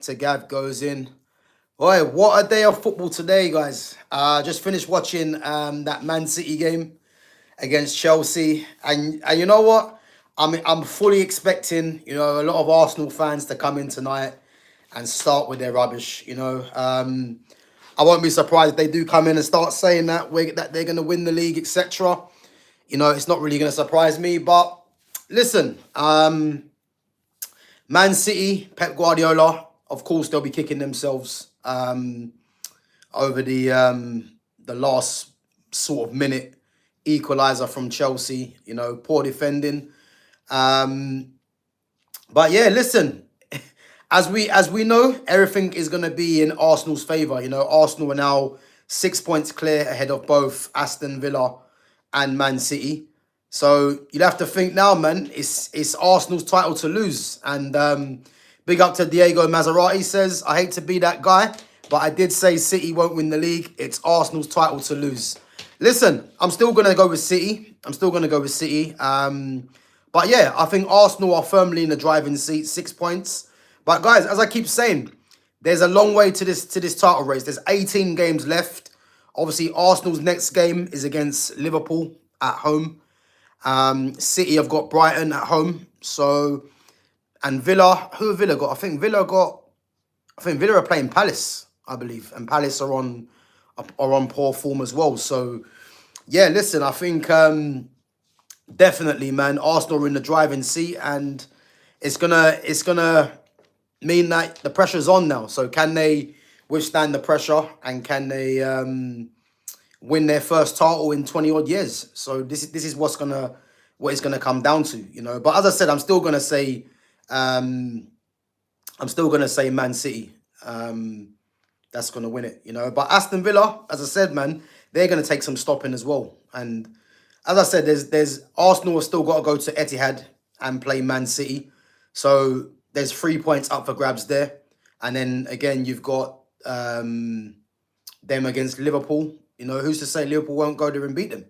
to Gav Goes In. Boy, what a day of football today, guys. Just finished watching that Man City game against Chelsea, and you know what? I'm fully expecting a lot of Arsenal fans to come in tonight and start with their rubbish. I won't be surprised if they do come in and start saying that they're going to win the league, etc. It's not really going to surprise me. But listen, Man City, Pep Guardiola, of course, they'll be kicking themselves over the last sort of minute equaliser from Chelsea. Poor defending. But yeah, listen, as we know, everything is going to be in Arsenal's favour. Arsenal are now 6 points clear ahead of both Aston Villa and Man City. So you'd have to think now, man, it's Arsenal's title to lose. And big up to Diego Maserati, says, I hate to be that guy, but I did say City won't win the league. It's Arsenal's title to lose. Listen, I'm still going to go with City. But yeah, I think Arsenal are firmly in the driving seat, 6 points. But guys, as I keep saying, there's a long way to this title race. There's 18 games left. Obviously, Arsenal's next game is against Liverpool at home. City have got Brighton at home. So, and Villa, who have Villa got? I think Villa are playing Palace, I believe, and Palace are on poor form as well. So, yeah, listen, I think definitely, man, Arsenal are in the driving seat, and it's gonna mean that the pressure's on now. So, can they withstand the pressure, and can they win their first title in 20 odd years? So this is what it's gonna come down to, But as I said, I'm still gonna say Man City. That's gonna win it, But Aston Villa, as I said, man, they're gonna take some stopping as well. And as I said, there's Arsenal have still got to go to Etihad and play Man City. So there's 3 points up for grabs there. And then again, you've got them against Liverpool. Who's to say Liverpool won't go there and beat them?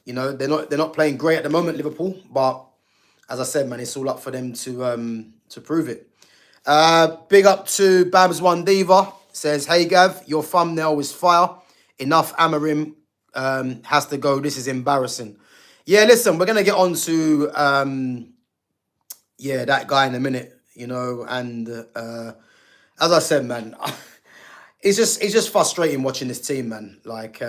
They're not playing great at the moment, Liverpool. But as I said, man, it's all up for them to prove it. Big up to Babs One Diva, says, hey Gav, your thumbnail is fire. Enough Amorim has to go. This is embarrassing. Yeah, listen, we're gonna get on to that guy in a minute. And as I said, man. It's just frustrating watching this team, man. Like,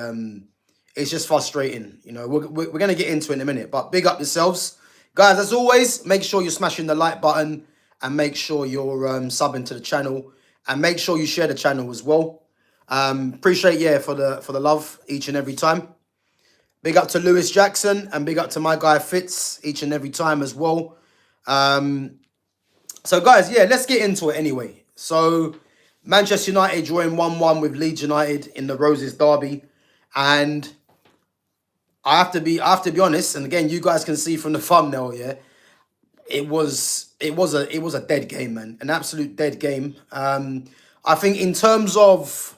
it's just frustrating. We're going to get into it in a minute. But big up yourselves. Guys, as always, make sure you're smashing the like button. And make sure you're subbing to the channel. And make sure you share the channel as well. Appreciate, for the love each and every time. Big up to Lewis Jackson. And big up to my guy Fitz each and every time as well. So, guys, yeah, let's get into it anyway. So, Manchester United drawing 1-1 with Leeds United in the Roses derby, and I have to be honest. And again, you guys can see from the thumbnail, yeah, it was a dead game, man, an absolute dead game. I think in terms of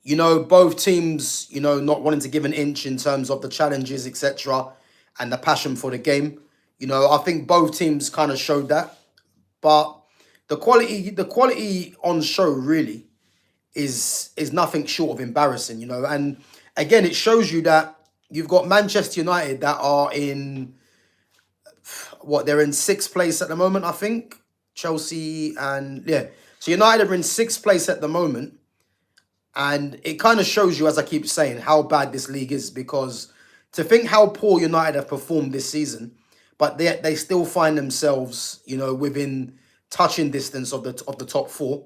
both teams, not wanting to give an inch in terms of the challenges, etc., and the passion for the game. I think both teams kind of showed that, but the quality on show really is nothing short of embarrassing, And again, it shows you that you've got Manchester United that are in they're in 6th place at the moment, I think. Chelsea and so United are in 6th place at the moment, and it kind of shows you, as I keep saying, how bad this league is, because to think how poor United have performed this season, but they still find themselves, within touching distance of the top 4.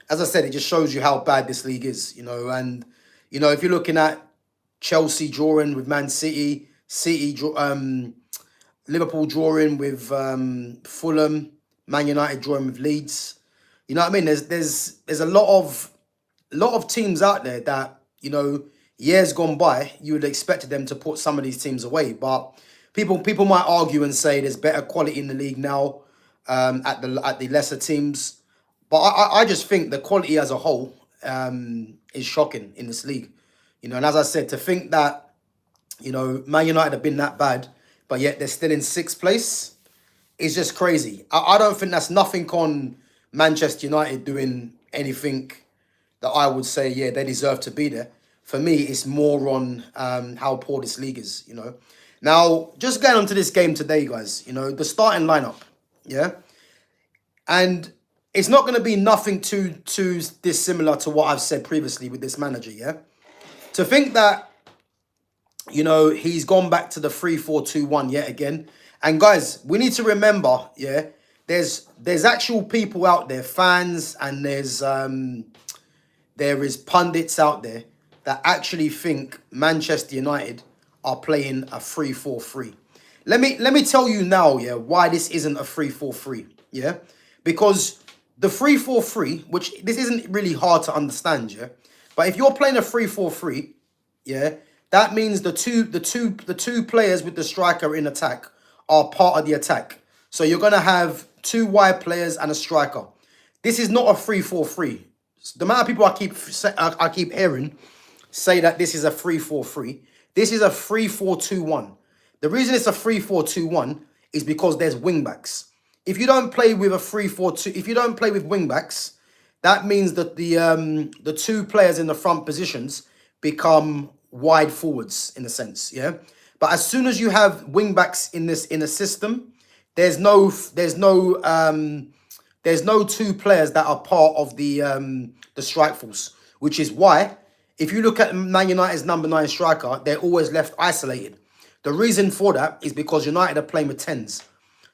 As I said, it just shows you how bad this league is, And if you're looking at Chelsea drawing with Man City, Liverpool drawing with Fulham, Man United drawing with Leeds, you know what I mean? There's a lot of teams out there that years gone by you would have expected them to put some of these teams away, but people might argue and say there's better quality in the league now. At the lesser teams, but I just think the quality as a whole is shocking in this league, And as I said, to think that Man United have been that bad, but yet they're still in 6th place is just crazy. I don't think that's nothing on Manchester United doing anything that I would say, yeah, they deserve to be there. For me, it's more on how poor this league is, you know. Now, just getting onto this game today, guys, you know, the starting lineup, yeah? And it's not going to be nothing too dissimilar to what I've said previously with this manager, yeah? To think that, you know, he's gone back to the 3-4-2-1 yet again. And guys, we need to remember, yeah, there's actual people out there, fans, and there is pundits out there that actually think Manchester United are playing a 3-4-3. Let me tell you now, yeah, why this isn't a 3-4-3, yeah? Because the 3-4-3, which this isn't really hard to understand, yeah? But if you're playing a 3-4-3, yeah, that means the two players with the striker in attack are part of the attack. So you're gonna have two wide players and a striker. This is not a 3-4-3. The amount of people I keep hearing say that this is a 3-4-3. This is a 3-4-2-1. The reason it's a 3-4-2-1 is because there's wing backs. If you don't play with a 3-4-2, if you don't play with wing backs, that means that the two players in the front positions become wide forwards in a sense, yeah. But as soon as you have wing backs in a system, there's no two players that are part of the strike force, which is why if you look at Man United's number 9 striker, they're always left isolated. The reason for that is because United are playing with 10s.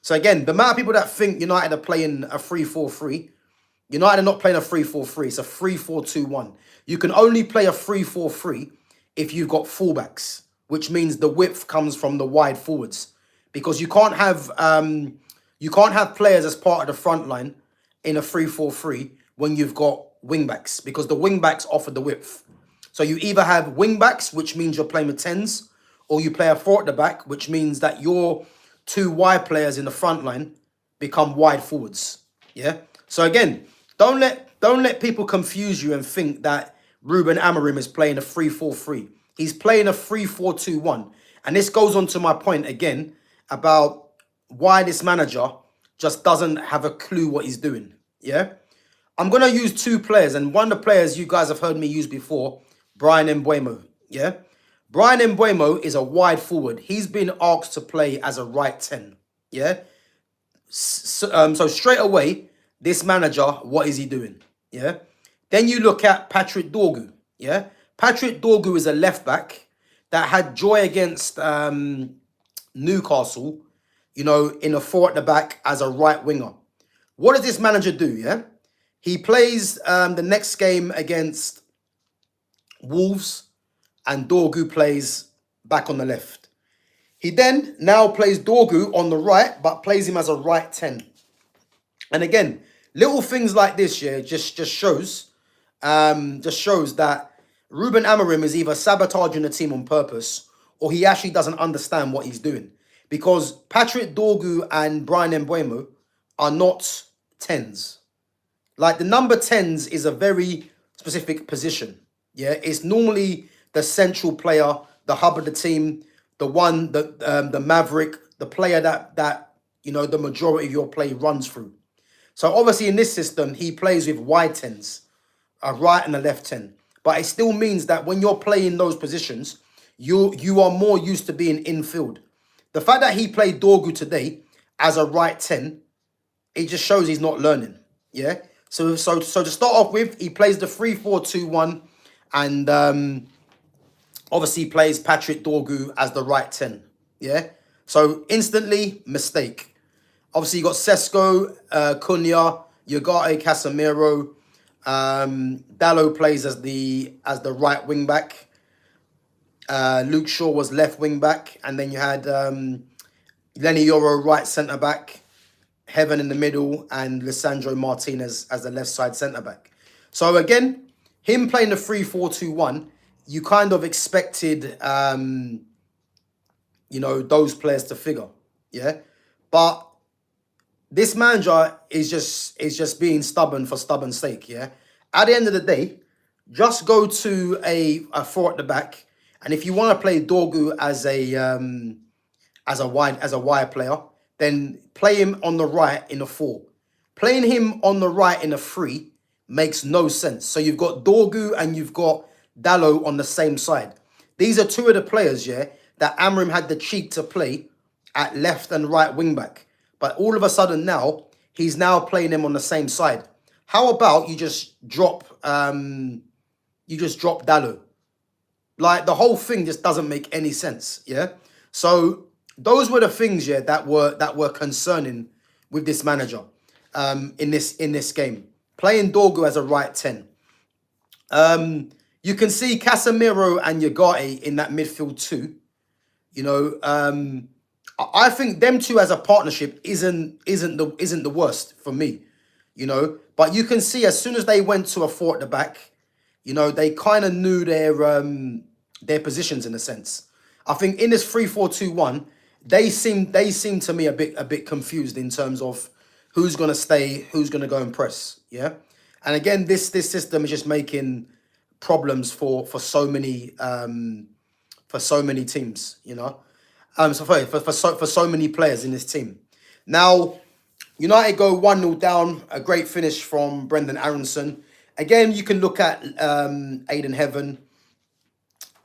So again, the amount of people that think United are playing a 3-4-3, United are not playing a 3-4-3. It's a 3-4-2-1. You can only play a 3-4-3 if you've got fullbacks, which means the width comes from the wide forwards, because you can't have players as part of the front line in a 3-4-3 when you've got wing backs, because the wing backs offer the width. So you either have wing backs, which means you're playing with 10s, or you play a 4 at the back, which means that your two wide players in the front line become wide forwards. Yeah. So again, don't let people confuse you and think that Ruben Amorim is playing a 3-4-3. He's playing a 3-4-2-1. And this goes on to my point again about why this manager just doesn't have a clue what he's doing. Yeah. I'm going to use two players, and one of the players you guys have heard me use before, Brian Mbeumo. Yeah. Brian Mbeumo is a wide forward. He's been asked to play as a right 10. Yeah. So straight away, this manager, what is he doing? Yeah. Then you look at Patrick Dorgu. Yeah. Patrick Dorgu is a left back that had joy against Newcastle, you know, in a 4 at the back as a right winger. What does this manager do? Yeah. He plays the next game against Wolves, and Dorgu plays back on the left. He then now plays Dorgu on the right, but plays him as a right 10. And again, little things like this, yeah, just shows that Ruben Amorim is either sabotaging the team on purpose, or he actually doesn't understand what he's doing. Because Patrick Dorgu and Brian Mbeumo are not 10s. Like, the number 10s is a very specific position. Yeah, it's normally the central player, the hub of the team, the one that the maverick, the player that you know the majority of your play runs through. So obviously in this system, he plays with wide 10s, a right and a left 10. But it still means that when you're playing those positions, you are more used to being infield. The fact that he played Dorgu today as a right 10, it just shows he's not learning. Yeah. So to start off with, he plays the 3-4-2-1, and obviously plays Patrick Dorgu as the right 10. Yeah. So instantly mistake. Obviously you got Sesko, Cunha, Ugarte, Casemiro. Dallo plays as the right wing back. Luke Shaw was left wing back, and then you had Leny Yoro right centre back, Heaven in the middle, and Lisandro Martinez as the left side centre back. So again, him playing the 3-4-2-1, you kind of expected you know, those players to figure. Yeah. But this manager is just being stubborn for stubborn's sake. Yeah. At the end of the day, just go to a 4 at the back, and if you want to play Dorgu as a wide player, then play him on the right in a 4. Playing him on the right in a 3 makes no sense. So you've got Dorgu and you've got Dallo on the same side. These are two of the players, yeah, that Amorim had the cheek to play at left and right wing back. But all of a sudden now, he's now playing them on the same side. How about you just drop Dallo? Like, the whole thing just doesn't make any sense, yeah? So those were the things, yeah, that were concerning with this manager in this game. Playing Dorgu as a right 10. You can see Casemiro and Ugarte in that midfield too. You know, I think them two as a partnership isn't the worst for me. You know, but you can see as soon as they went to a four at the back, you know, they kind of knew their positions in a sense. I think in this 3-4-2-1, they seem to me a bit confused in terms of who's gonna stay, who's gonna go and press. Yeah, and again, this system is just making problems for so many teams. You know, for so many players in this team. Now, United go 1-0 down. A great finish from Brendan Aronson. Again, you can look at Aiden Heaven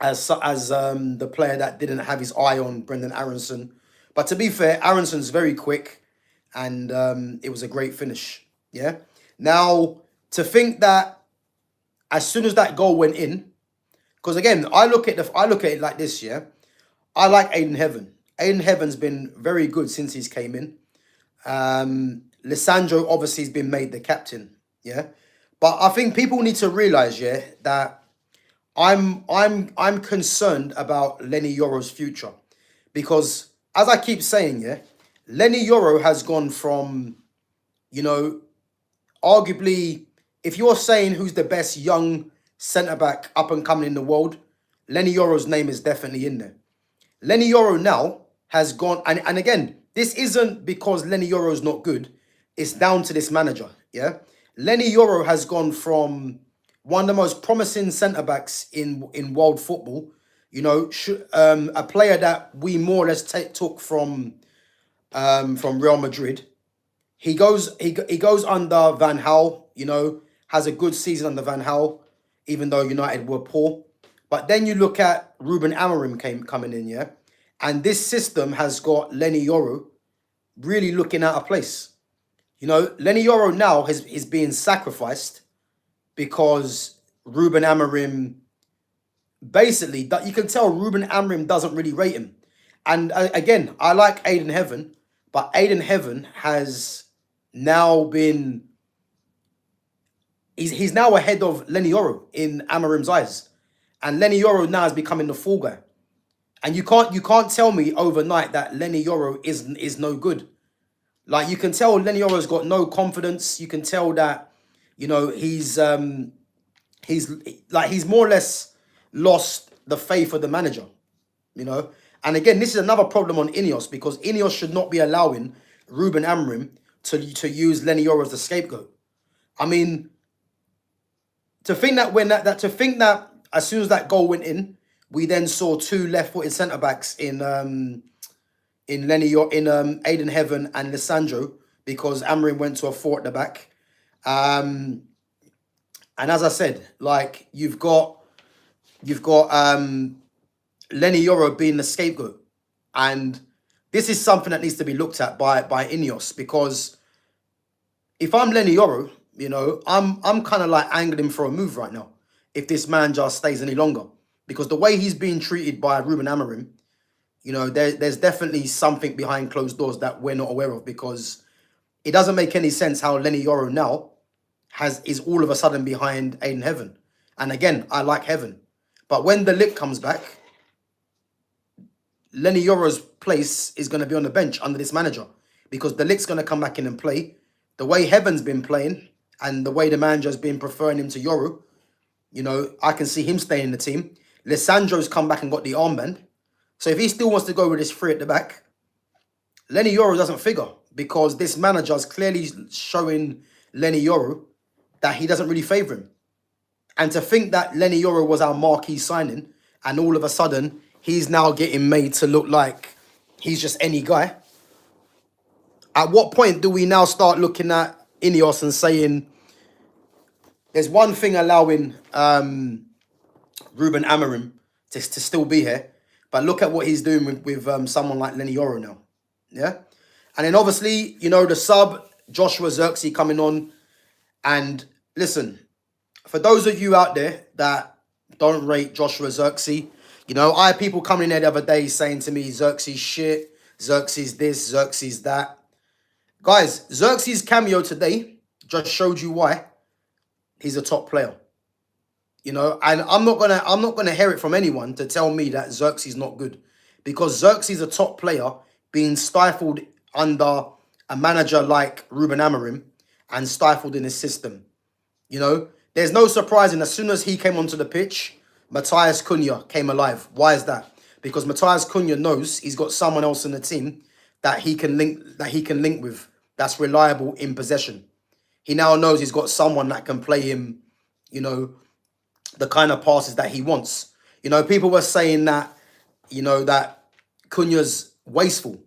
as the player that didn't have his eye on Brendan Aronson. But to be fair, Aronson's very quick, and it was a great finish. Yeah. Now, to think that as soon as that goal went in, because again, I look at it like this. Yeah, I like Aiden Heaven. Aiden Heaven's been very good since he's came in. Lissandro obviously has been made the captain. Yeah, but I think people need to realize, yeah, that I'm concerned about Leny Yoro's future, because as I keep saying, yeah, Leny Yoro has gone from, you know, arguably, if you're saying who's the best young centre-back up and coming in the world, Leny Yoro's name is definitely in there. Leny Yoro now has gone, and again, this isn't because Leny Yoro's not good. It's down to this manager, yeah? Leny Yoro has gone from one of the most promising centre-backs in world football, you know, a player that we more or less took from Real Madrid. He goes under Van Gaal, you know, has a good season under Van Gaal, even though United were poor. But then you look at Ruben Amorim coming in, yeah? And this system has got Leny Yoro really looking out of place. You know, Leny Yoro now is being sacrificed because Ruben Amorim, basically, you can tell Ruben Amorim doesn't really rate him. And again, I like Aiden Heaven, but Aiden Heaven has now been, he's now ahead of Leny Yoro in Amorim's eyes. And Leny Yoro now is becoming the fall guy. And you can't tell me overnight that Leny Yoro is no good. Like, you can tell Leny Yoro's got no confidence. You can tell that, you know, he's more or less lost the faith of the manager, you know. And again, this is another problem on Ineos, because Ineos should not be allowing Ruben Amorim to use Leny Yoro as the scapegoat. I mean, to think that as soon as that goal went in, we then saw two left-footed centre-backs in Aiden Heaven and Lissandro, because Amorim went to a four at the back. And as I said, like, you've got Leny Yoro being the scapegoat. And this is something that needs to be looked at by Ineos, because if I'm Leny Yoro, you know, I'm kind of like angling for a move right now if this man just stays any longer. Because the way he's being treated by Ruben Amorim, you know, there's definitely something behind closed doors that we're not aware of, because it doesn't make any sense how Leny Yoro now is all of a sudden behind Aiden Heaven. And again, I like Heaven. But when the lick comes back, Leny Yoro's place is going to be on the bench under this manager, because the lick's going to come back in and play. The way Heaven's been playing and the way the manager's been preferring him to Yoro, you know, I can see him staying in the team. Lissandro's come back and got the armband. So if he still wants to go with this three at the back, Leny Yoro doesn't figure, because this manager is clearly showing Leny Yoro that he doesn't really favour him. And to think that Leny Yoro was our marquee signing, and all of a sudden he's now getting made to look like he's just any guy. At what point do we now start looking at Ineos and saying, there's one thing allowing Ruben Amorim to still be here, but look at what he's doing with someone like Leny Yoro now. Yeah? And then obviously, you know, the sub, Joshua ZIRKZEE coming on. And listen, for those of you out there that don't rate Joshua ZIRKZEE, you know, I had people coming in there the other day saying to me, ZIRKZEE's shit, ZIRKZEE's this, ZIRKZEE's that. Guys, ZIRKZEE's cameo today just showed you why he's a top player. You know, and I'm not gonna hear it from anyone to tell me that ZIRKZEE's not good. Because ZIRKZEE's a top player being stifled under a manager like Ruben Amorim and stifled in his system. You know, there's no surprising as soon as he came onto the pitch, Matheus Cunha came alive. Why is that? Because Matheus Cunha knows he's got someone else in the team that he can link with, that's reliable in possession. He now knows he's got someone that can play him, you know, the kind of passes that he wants. You know, people were saying that, you know, that Cunha's wasteful.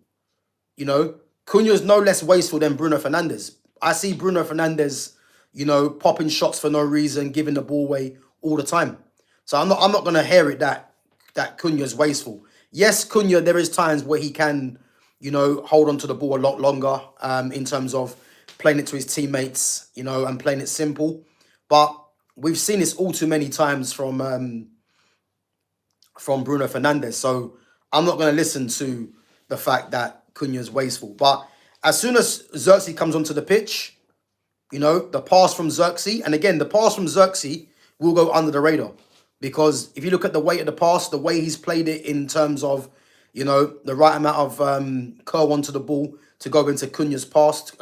You know, Cunha's no less wasteful than Bruno Fernandes. I see Bruno Fernandes, you know, popping shots for no reason, giving the ball away all the time. So I'm not gonna hear it that Cunha's wasteful. Yes, Cunha, there is times where he can, you know, hold on to the ball a lot longer, in terms of playing it to his teammates, you know, and playing it simple. But we've seen this all too many times from Bruno Fernandes. So I'm not gonna listen to the fact that Cunha's wasteful. But as soon as ZIRKZEE comes onto the pitch, you know, the pass from ZIRKZEE, and again, the pass from ZIRKZEE will go under the radar. Because if you look at the weight of the pass, the way he's played it in terms of, you know, the right amount of curl onto the ball to go into Cunha's path,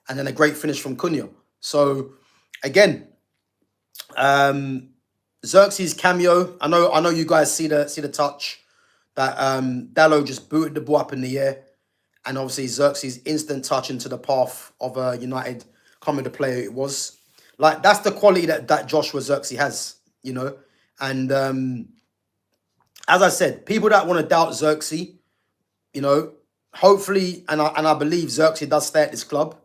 and then a great finish from Cunha. So, again, ZIRKZEE's cameo. I know you guys see the touch that Dalot just booted the ball up in the air, and obviously ZIRKZEE's instant touch into the path of United. Can't remember the player it was. Like, that's the quality that Joshua ZIRKZEE has, you know. And as I said, people that want to doubt ZIRKZEE, you know, hopefully, and I believe ZIRKZEE does stay at this club,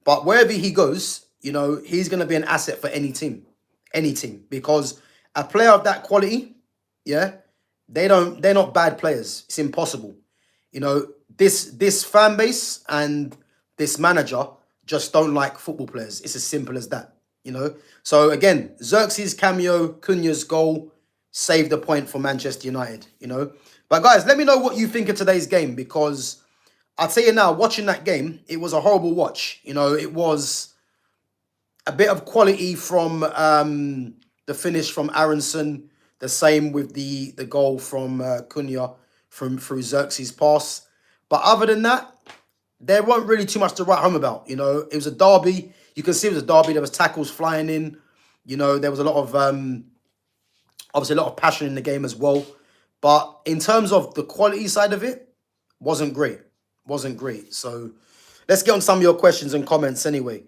but wherever he goes, you know, he's going to be an asset for any team, because a player of that quality, yeah, they're not bad players. It's impossible. You know, this fan base and this manager just don't like football players. It's as simple as that, you know. So again, ZIRKZEE's cameo, Cunha's goal, saved the point for Manchester United, you know. But guys, let me know what you think of today's game, because I'll tell you now, watching that game, it was a horrible watch. You know, it was a bit of quality from the finish from Aronson, the same with the goal from Cunha through ZIRKZEE's pass. But other than that, there weren't really too much to write home about. You know, it was a derby. You can see it was a derby. There was tackles flying in. You know, there was a lot of, obviously a lot of passion in the game as well. But in terms of the quality side of it, wasn't great. So let's get on some of your questions and comments anyway.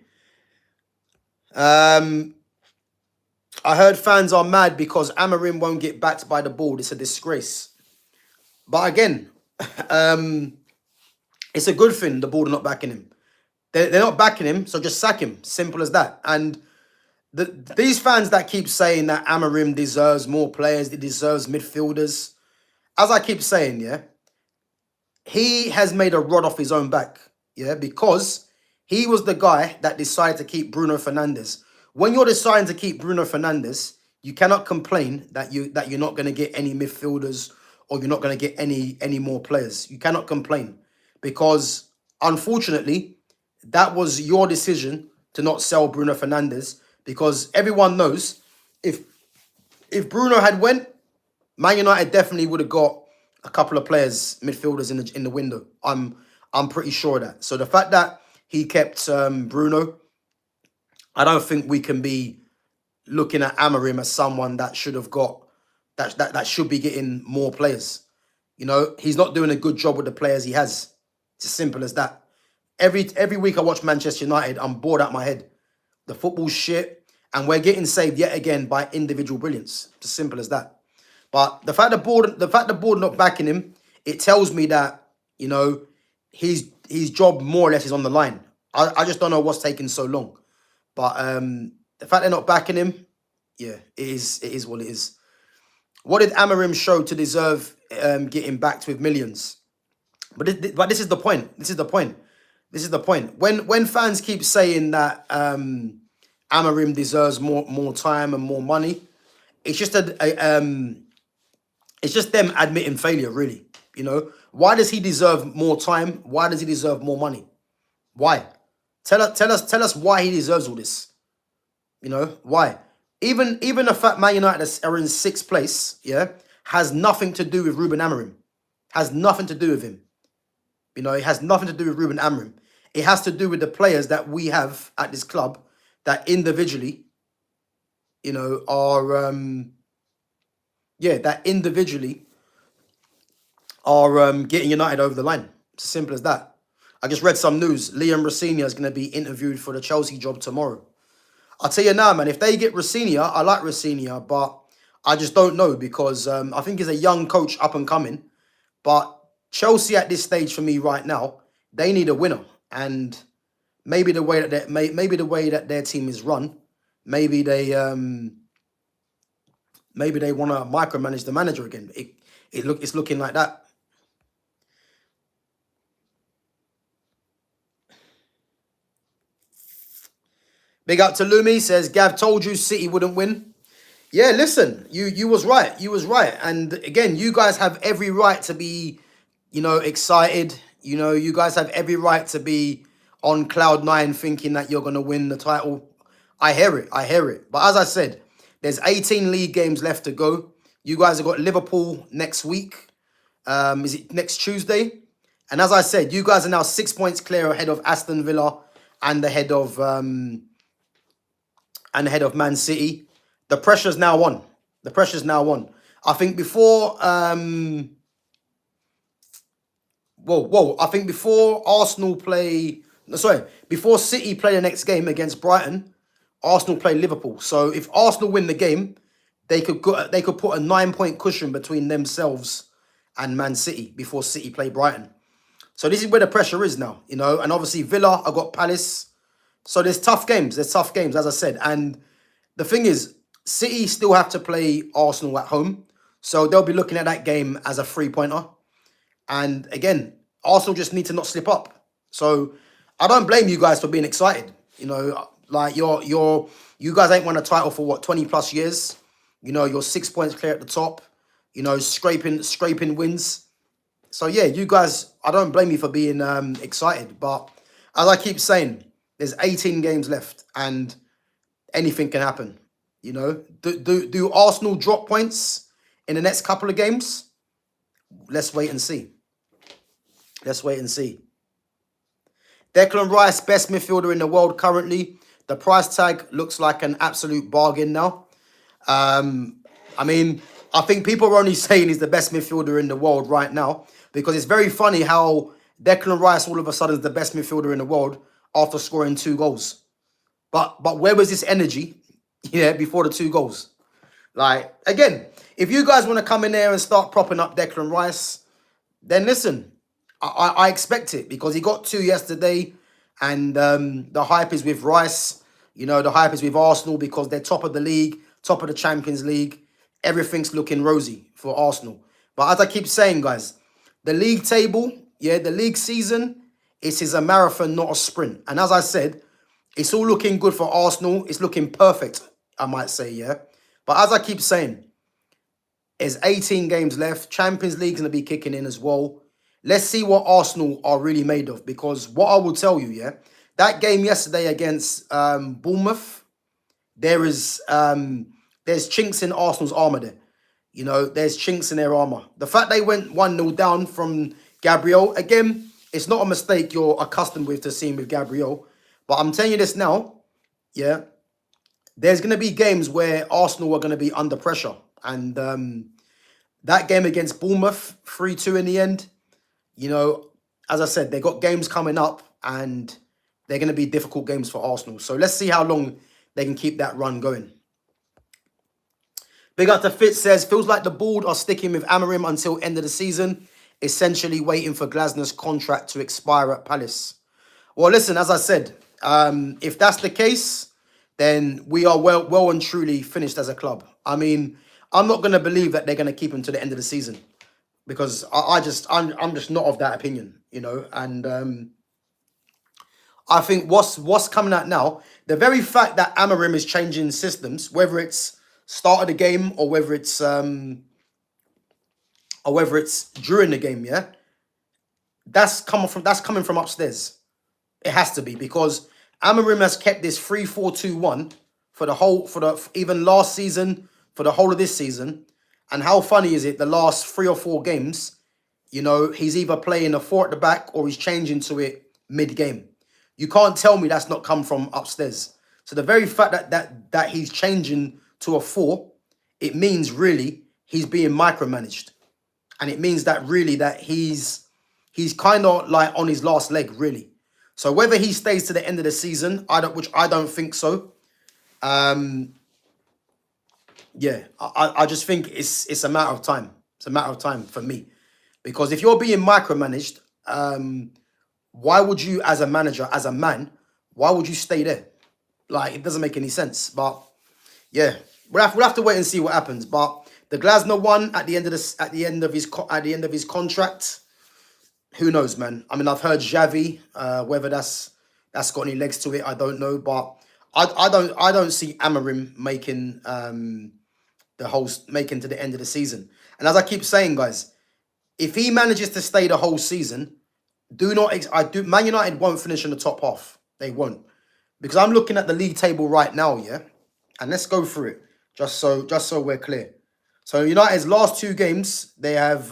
I heard fans are mad because Amorim won't get backed by the board. It's a disgrace. But again, it's a good thing the board are not backing him. They're not backing him, so just sack him. Simple as that. And these fans that keep saying that Amorim deserves more players, he deserves midfielders, as I keep saying, yeah, he has made a rod off his own back, yeah, because he was the guy that decided to keep Bruno Fernandes. When you're deciding to keep Bruno Fernandes, you cannot complain that you're not going to get any midfielders or you're not going to get any more players. You cannot complain, because unfortunately, that was your decision to not sell Bruno Fernandes, because everyone knows if Bruno had went, Man United definitely would have got a couple of players, midfielders in the window. I'm pretty sure of that. So the fact that he kept Bruno, I don't think we can be looking at Amorim as someone that should have got that should be getting more players. You know, he's not doing a good job with the players he has. It's as simple as that. Every week I watch Manchester United, I'm bored out my head. The football's shit, and we're getting saved yet again by individual brilliance. It's as simple as that. But the fact the board not backing him, it tells me that, you know, his job more or less is on the line. I just don't know what's taking so long. But the fact they're not backing him, yeah, it is what it is. What did Amorim show to deserve getting backed with millions? But this is the point. This is the point. This is the point. When fans keep saying that Amorim deserves more time and more money, it's just it's just them admitting failure, really. You know, why does he deserve more time? Why does he deserve more money? Why? Tell us why he deserves all this. You know, why? Even the fact Man United are in 6th place, yeah, has nothing to do with Ruben Amorim. Has nothing to do with him. You know, it has nothing to do with Ruben Amorim. It has to do with the players that we have at this club that individually, you know, are that individually are getting United over the line. It's as simple as that. I just read some news. Liam Rossini is going to be interviewed for the Chelsea job tomorrow. I'll tell you now, man, if they get Rossini, I like Rossini, but I just don't know because I think he's a young coach up and coming. But Chelsea at this stage for me right now, they need a winner. And maybe the way that their team is run, maybe they want to micromanage the manager again. It's looking like that. Big up to Lumi, says Gav told you City wouldn't win. Yeah, listen, you was right. You was right. And again, you guys have every right to be, you know, excited. You know, you guys have every right to be on cloud 9 thinking that you're going to win the title. I hear it. I hear it. But as I said, there's 18 league games left to go. You guys have got Liverpool next week. Is it next Tuesday? And as I said, you guys are now 6 points clear ahead of Aston Villa and ahead of Man City. The pressure's now on. The pressure's now on. I think before I think before before City play the next game against Brighton, Arsenal play Liverpool. So if Arsenal win the game, they could put a 9-point cushion between themselves and Man City before City play Brighton. So this is where the pressure is now, you know. And obviously Villa, I got Palace. So there's tough games. There's tough games, as I said. And the thing is, City still have to play Arsenal at home. So they'll be looking at that game as a 3-pointer. And again, Arsenal just need to not slip up. So I don't blame you guys for being excited. You know, like you guys ain't won a title for what, 20 plus years. You know, you're 6 points clear at the top. You know, scraping wins. So yeah, you guys, I don't blame you for being excited. But as I keep saying, there's 18 games left and anything can happen. You know, do Arsenal drop points in the next couple of games? Let's wait and see. Let's wait and see. Declan Rice, best midfielder in the world currently. The price tag looks like an absolute bargain now. I mean, I think people are only saying he's the best midfielder in the world right now because it's very funny how Declan Rice all of a sudden is the best midfielder in the world after scoring 2 goals. But where was this energy, before the 2 goals? Like, again, if you guys want to come in there and start propping up Declan Rice, then listen, I expect it because he got 2 yesterday and the hype is with Rice. You know, the hype is with Arsenal because they're top of the league, top of the Champions League. Everything's looking rosy for Arsenal. But as I keep saying, guys, the league table, the league season, is a marathon, not a sprint. And as I said, it's all looking good for Arsenal. It's looking perfect, I might say, yeah. But as I keep saying, there's 18 games left. Champions League's going to be kicking in as well. Let's see what Arsenal are really made of. Because what I will tell you, that game yesterday against Bournemouth, there's chinks in Arsenal's armour there. You know, there's chinks in their armour. The fact they went 1-0 down from Gabriel, again, it's not a mistake you're accustomed to seeing with Gabriel. But I'm telling you this now, there's going to be games where Arsenal are going to be under pressure. And that game against Bournemouth, 3-2 in the end, you know, as I said, they got games coming up and they're going to be difficult games for Arsenal. So let's see how long they can keep that run going. Big up to Fitz says, feels like the board are sticking with Amorim until end of the season, essentially waiting for Glasner's contract to expire at Palace. Well, listen, as I said, if that's the case, then we are well and truly finished as a club. I mean, I'm not going to believe that they're going to keep him to the end of the season, because I'm just not of that opinion, you know. And I think what's coming out now, the very fact that Amorim is changing systems, whether it's start of the game or whether it's during the game, yeah, that's coming from upstairs. It has to be, because Amorim has kept this 3-4-2-1 for even last season, for the whole of this season. And how funny is it? The last 3 or 4 games, you know, he's either playing a 4 at the back or he's changing to it mid-game. You can't tell me that's not come from upstairs. So the very fact that he's changing to a 4, it means really he's being micromanaged. And it means that really that he's kind of like on his last leg, really. So whether he stays to the end of the season, which I don't think so. Yeah, I just think it's a matter of time. It's a matter of time for me. Because if you're being micromanaged, why would you, as a manager, as a man, why would you stay there? Like, it doesn't make any sense. But yeah, we'll have to wait and see what happens. But the Glasner one at the end of his contract, who knows, man? I mean, I've heard Xavi, whether that's got any legs to it, I don't know. But I don't see Amorim making making to the end of the season. And as I keep saying, guys, if he manages to stay the whole season, Man United won't finish in the top half. They won't, because I'm looking at the league table right now, yeah, and let's go through it just so we're clear. So United's last 2 games they've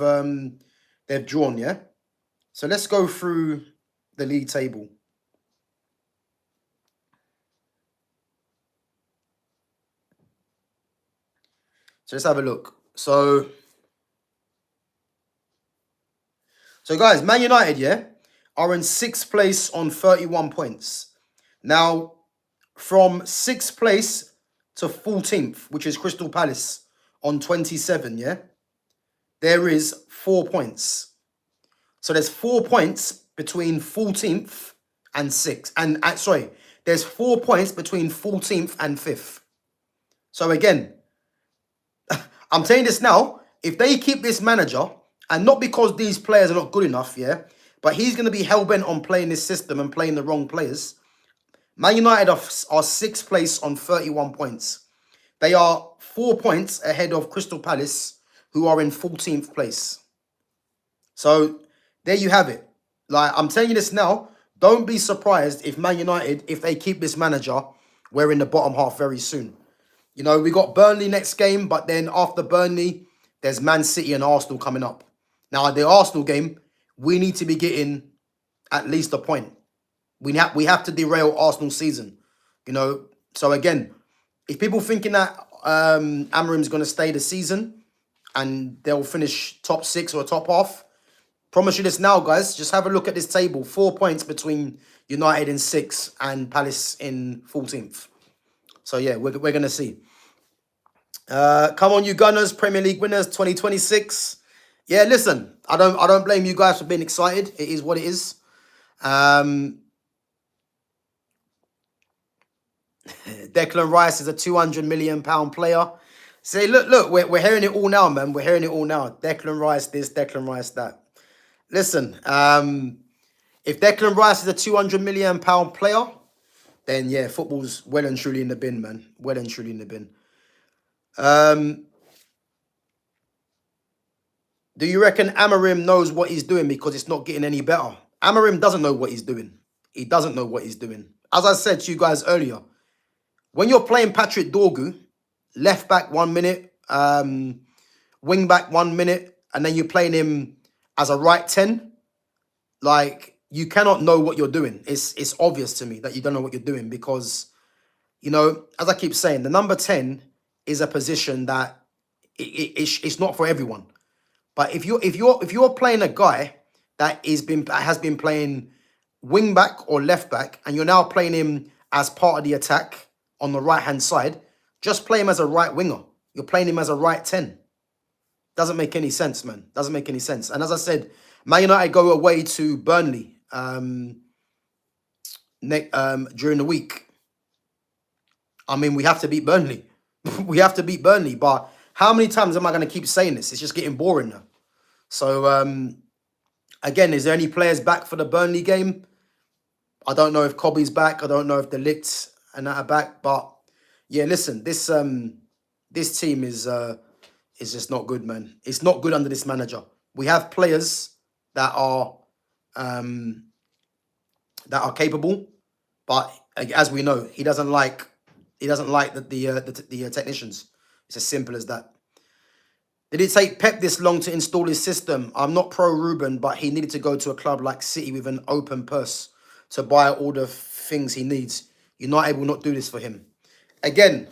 drawn, yeah. So let's go through the league table. So let's have a look. So guys, Man United, yeah, are in 6th place on 31 points. Now, from 6th place to 14th, which is Crystal Palace on 27, yeah, there is 4 points. So there's 4 points between 14th and 6th. And sorry, there's 4 points between 14th and 5th. So again, I'm saying this now, if they keep this manager, and not because these players are not good enough, yeah, but he's going to be hell-bent on playing this system and playing the wrong players. Man United are 6th place on 31 points. They are 4 points ahead of Crystal Palace, who are in 14th place. So there you have it. Like, I'm telling you this now, don't be surprised if Man United, if they keep this manager, we're in the bottom half very soon. You know, we got Burnley next game, but then after Burnley, there's Man City and Arsenal coming up. Now, the Arsenal game, we need to be getting at least a point. We have to derail Arsenal's season. You know, so again, if people thinking that Amorim's going to stay the season and they'll finish top 6 or top half, promise you this now, guys. Just have a look at this table. 4 points between United in 6th and Palace in 14th. So yeah, we're going to see. Come on, you Gunners, Premier League winners 2026. Yeah, listen, I don't blame you guys for being excited. It is what it is. Declan Rice is a £200 million player. Say, look, we're hearing it all now, man. We're hearing it all now. Declan Rice this, Declan Rice that. Listen, if Declan Rice is a £200 million player, then yeah, football's well and truly in the bin, man. Well and truly in the bin. Do you reckon Amorim knows what he's doing because it's not getting any better? Amorim doesn't know what he's doing. He doesn't know what he's doing. As I said to you guys earlier, when you're playing Patrick Dorgu, left back 1 minute, wing back 1 minute, and then you're playing him as a right 10, like, you cannot know what you're doing. It's obvious to me that you don't know what you're doing because, you know, as I keep saying, the number 10 is a position that it's not for everyone. But if you're playing a guy that has been playing wing back or left back, and you're now playing him as part of the attack on the right hand side, just play him as a right winger. You're playing him as a right 10. Doesn't make any sense, man. Doesn't make any sense. And as I said, Man United go away to Burnley during the week. I mean, we have to beat Burnley. We have to beat Burnley. But how many times am I going to keep saying this? It's just getting boring now. So, again, is there any players back for the Burnley game? I don't know if Cobby's back. I don't know if the Licks and that are back. But, yeah, listen, this team is just not good, man. It's not good under this manager. We have players that are capable, but as we know, he doesn't like the technicians. It's as simple as that. Did it take Pep this long to install his system? I'm not pro Ruben, but he needed to go to a club like City with an open purse to buy all the things he needs. United will not do this for him. Again,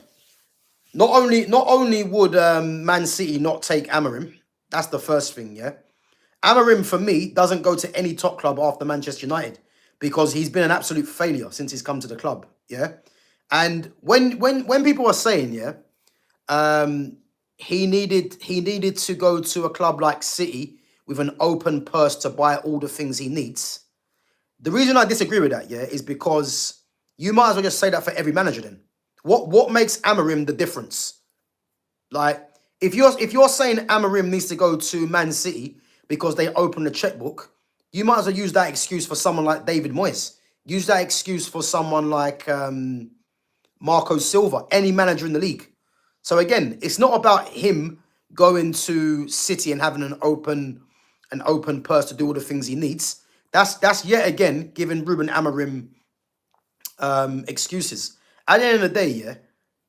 not only would Man City not take Amorim, that's the first thing, yeah? Amorim, for me, doesn't go to any top club after Manchester United because he's been an absolute failure since he's come to the club, yeah? And when people are saying, yeah, he needed to go to a club like City with an open purse to buy all the things he needs. The reason I disagree with that, yeah, is because you might as well just say that for every manager then. What makes Amorim the difference? Like, if you're saying Amorim needs to go to Man City because they open the checkbook, you might as well use that excuse for someone like David Moyes. Use that excuse for someone like Marco Silva, any manager in the league. So again, it's not about him going to City and having an open purse to do all the things he needs. That's yet again giving Ruben Amorim excuses. At the end of the day, yeah,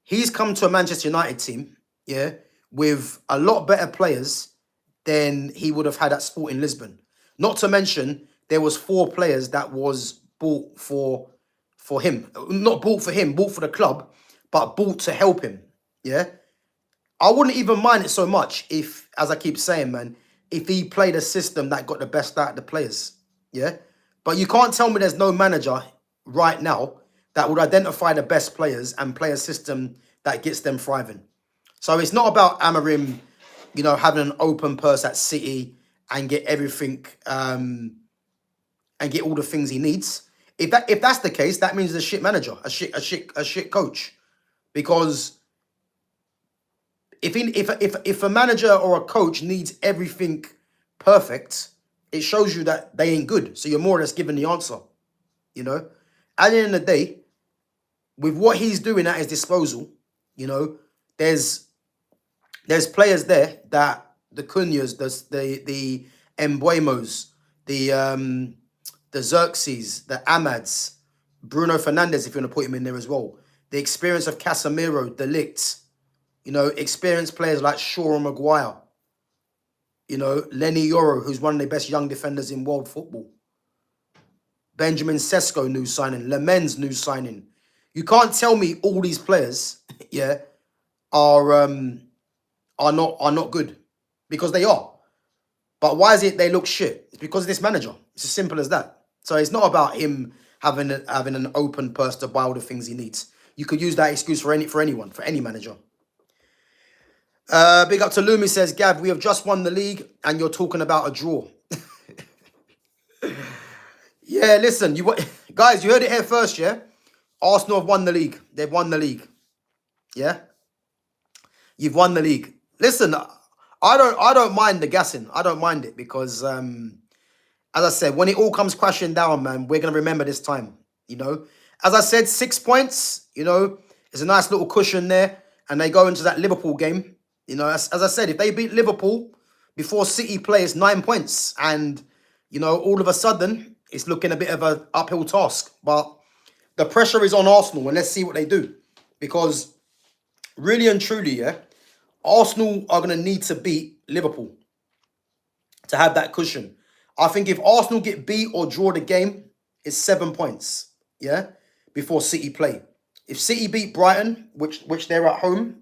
he's come to a Manchester United team, yeah, with a lot better players than he would have had at Sporting Lisbon. Not to mention, there was 4 players that was bought for him. Not bought for him, bought for the club, but bought to help him, yeah? I wouldn't even mind it so much if, as I keep saying, man, if he played a system that got the best out of the players, yeah? But you can't tell me there's no manager right now that would identify the best players and play a system that gets them thriving. So it's not about Amorim, you know, having an open purse at City and get everything, and get all the things he needs. If that's the case, that means he's a shit manager, a shit coach. Because if a manager or a coach needs everything perfect, it shows you that they ain't good. So you're more or less given the answer. You know, at the end of the day, with what he's doing at his disposal, you know, there's players there that the Cunhas, the Embuemos, the ZIRKZEEs, the Amads, Bruno Fernandes, if you want to put him in there as well. The experience of Casemiro, the Ligt, you know, experienced players like Shaw and Maguire, you know, Leny Yoro, who's one of the best young defenders in world football. Benjamin Sesko, new signing. Lemens, new signing. You can't tell me all these players, yeah, are not good, because they are. But why is it they look shit? It's because of this manager. It's as simple as that. So it's not about him having an open purse to buy all the things he needs. You could use that excuse for anyone, for any manager. Big up to Lumi, says, Gav, we have just won the league and you're talking about a draw. Yeah, listen, guys, you heard it here first, yeah? Arsenal have won the league. They've won the league. Yeah? You've won the league. Listen, I don't mind the gassing. I don't mind it because, as I said, when it all comes crashing down, man, we're going to remember this time, you know? As I said, 6 points, you know, is a nice little cushion there. And they go into that Liverpool game. You know, as I said, if they beat Liverpool before City play, it's 9 points. And, you know, all of a sudden, it's looking a bit of an uphill task. But the pressure is on Arsenal, and let's see what they do. Because really and truly, yeah, Arsenal are going to need to beat Liverpool to have that cushion. I think if Arsenal get beat or draw the game, it's 7 points, yeah, before City play. If City beat Brighton, which they're at home,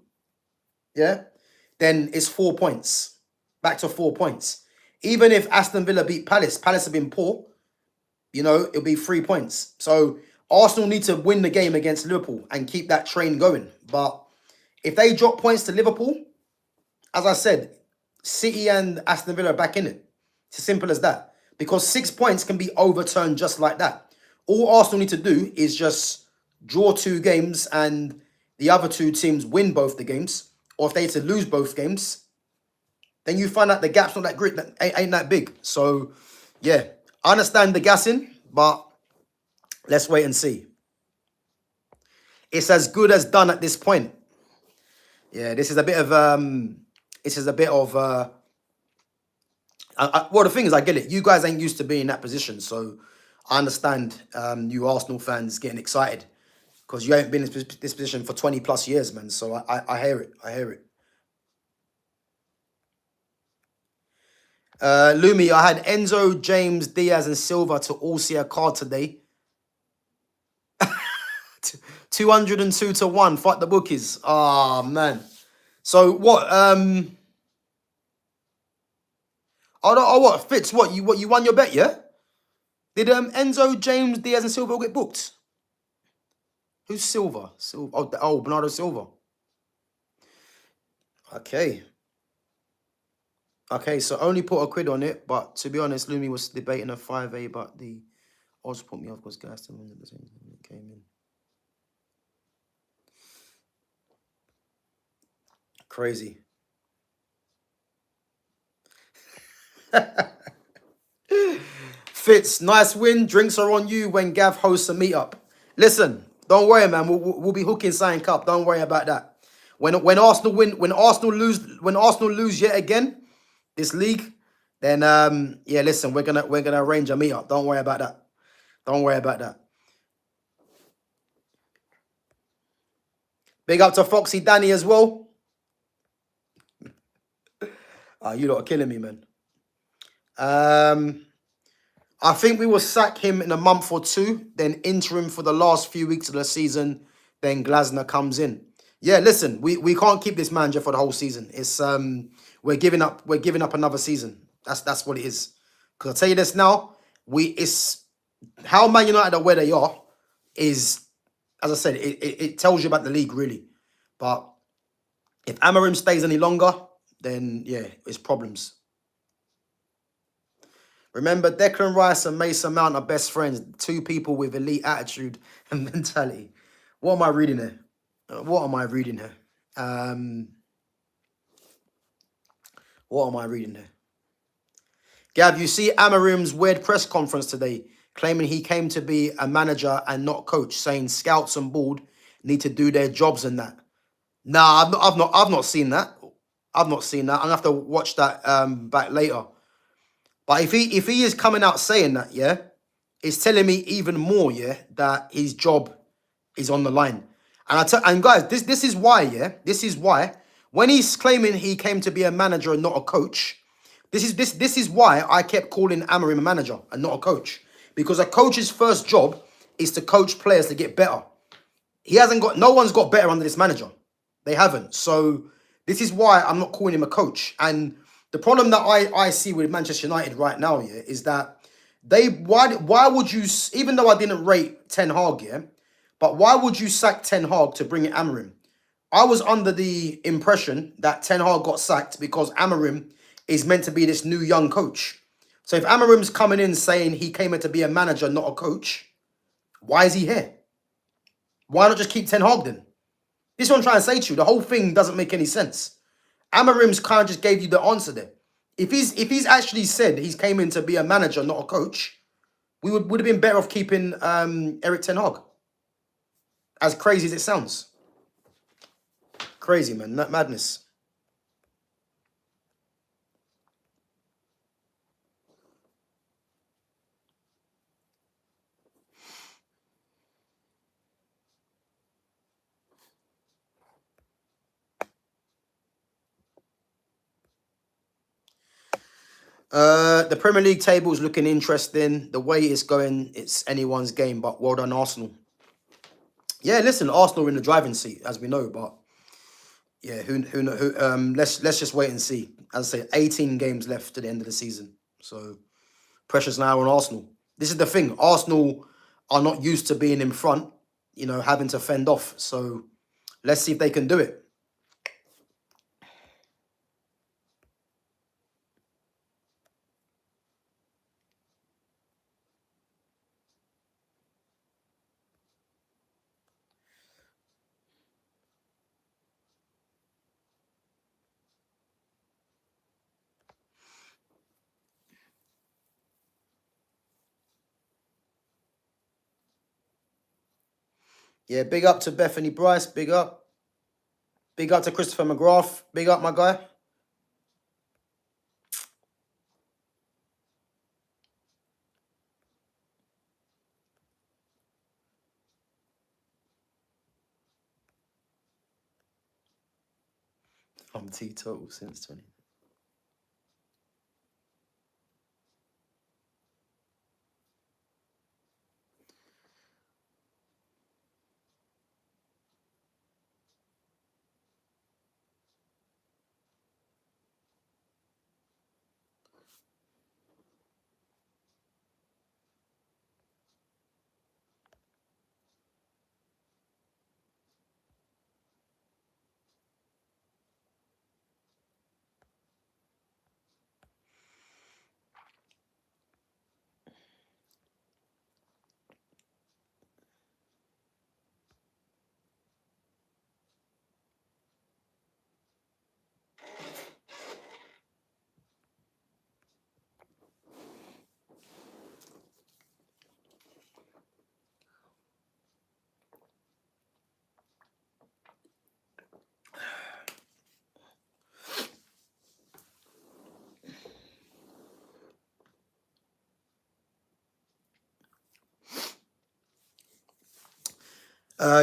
yeah, then it's 4 points. Back to 4 points. Even if Aston Villa beat Palace have been poor, you know, it'll be 3 points. So Arsenal need to win the game against Liverpool and keep that train going. But if they drop points to Liverpool, as I said, City and Aston Villa are back in it. It's as simple as that. Because 6 points can be overturned just like that. All Arsenal need to do is just draw 2 games and the other two teams win both the games, or if they to lose both games, then you find out the gap's not that great, that ain't that big. So, yeah, I understand the gassing, but let's wait and see. It's as good as done at this point. Yeah, this is a bit of well, the thing is, I get it. You guys ain't used to being in that position, so I understand you Arsenal fans getting excited because you ain't been in this position for 20 plus years, man. So I hear it. I hear it. Lumi, I had Enzo, James, Diaz, and Silva to all see a card today. 202 to 1. Fuck the bookies. Oh, man. So what? What Fitz? What you won your bet? Yeah. Did Enzo, James, Diaz, and Silva all get booked? Who's Silva? Oh, Bernardo Silva. Okay. Okay, so only put a quid on it, but to be honest, Lumi was debating a 5A, but the odds put me off because Gaston came in. Crazy. Fitz, nice win. Drinks are on you when Gav hosts a meetup. Listen, don't worry, man. We'll be hooking sign cup. Don't worry about that. When Arsenal win, when Arsenal lose yet again, this league, then yeah, listen, we're gonna arrange a meetup. Don't worry about that. Don't worry about that. Big up to Foxy Danny as well. You lot are killing me, man. I think we will sack him in a month or two, then interim for the last few weeks of the season, then Glasner comes in. Yeah, listen, we can't keep this manager for the whole season. It's we're giving up another season. That's what it is. Because I'll tell you this now, it's how Man United are where they are is, as I said, it tells you about the league really. But if Amorim stays any longer, then yeah, it's problems. Remember, Declan Rice and Mason Mount are best friends, two people with elite attitude and mentality. What am I reading here? What am I reading here? What am I reading here? Gav, you see Amorim's weird press conference today, claiming he came to be a manager and not coach, saying scouts and board need to do their jobs and that. Nah, I've not seen that. I've not seen that. I'm gonna have to watch that back later. But if he is coming out saying that, yeah, it's telling me even more, yeah, that his job is on the line. And guys, this is why, yeah, this is why when he's claiming he came to be a manager and not a coach, this is why I kept calling Amorim a manager and not a coach, because a coach's first job is to coach players to get better. No one's got better under this manager. They haven't. So this is why I'm not calling him a coach. And the problem that I see with Manchester United right now, yeah, is that why would you, even though I didn't rate Ten Hag, yeah, but why would you sack Ten Hag to bring in Amorim? I was under the impression that Ten Hag got sacked because Amorim is meant to be this new young coach. So if Amorim's coming in saying he came in to be a manager, not a coach, why is he here? Why not just keep Ten Hag then? This is what I'm trying to say to you. The whole thing doesn't make any sense. Amorim's kind of just gave you the answer there. If he's actually said he's came in to be a manager, not a coach, we would have been better off keeping Eric Ten Hag. As crazy as it sounds. Crazy, man. Madness. The Premier League table is looking interesting. The way it's going, it's anyone's game, but well done, Arsenal. Yeah, listen, Arsenal are in the driving seat, as we know, but yeah, let's just wait and see. As I say, 18 games left to the end of the season. So pressure's now on Arsenal. This is the thing. Arsenal are not used to being in front, having to fend off. So let's see if they can do it. Yeah, big up to Bethany Bryce. Big up. Big up to Christopher McGrath. Big up, my guy. I'm teetotal since 20.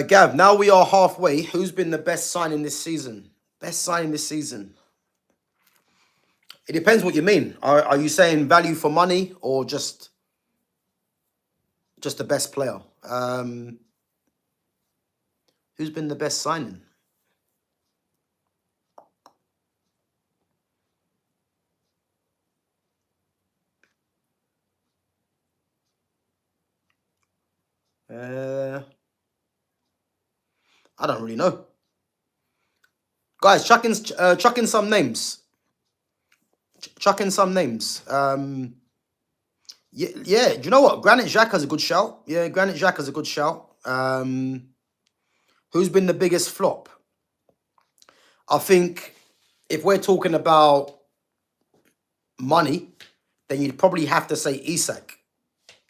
Gav, now we are halfway. Who's been the best signing this season? Best signing this season. It depends what you mean. Are you saying value for money or just the best player? Who's been the best signing? I don't really know. Guys, chuck in some names. Chuck in some names. Yeah. Do you know what? Granit Xhaka's a good shout. Yeah, Granit Xhaka's a good shout. Who's been the biggest flop? I think if we're talking about money, then you'd probably have to say Isak.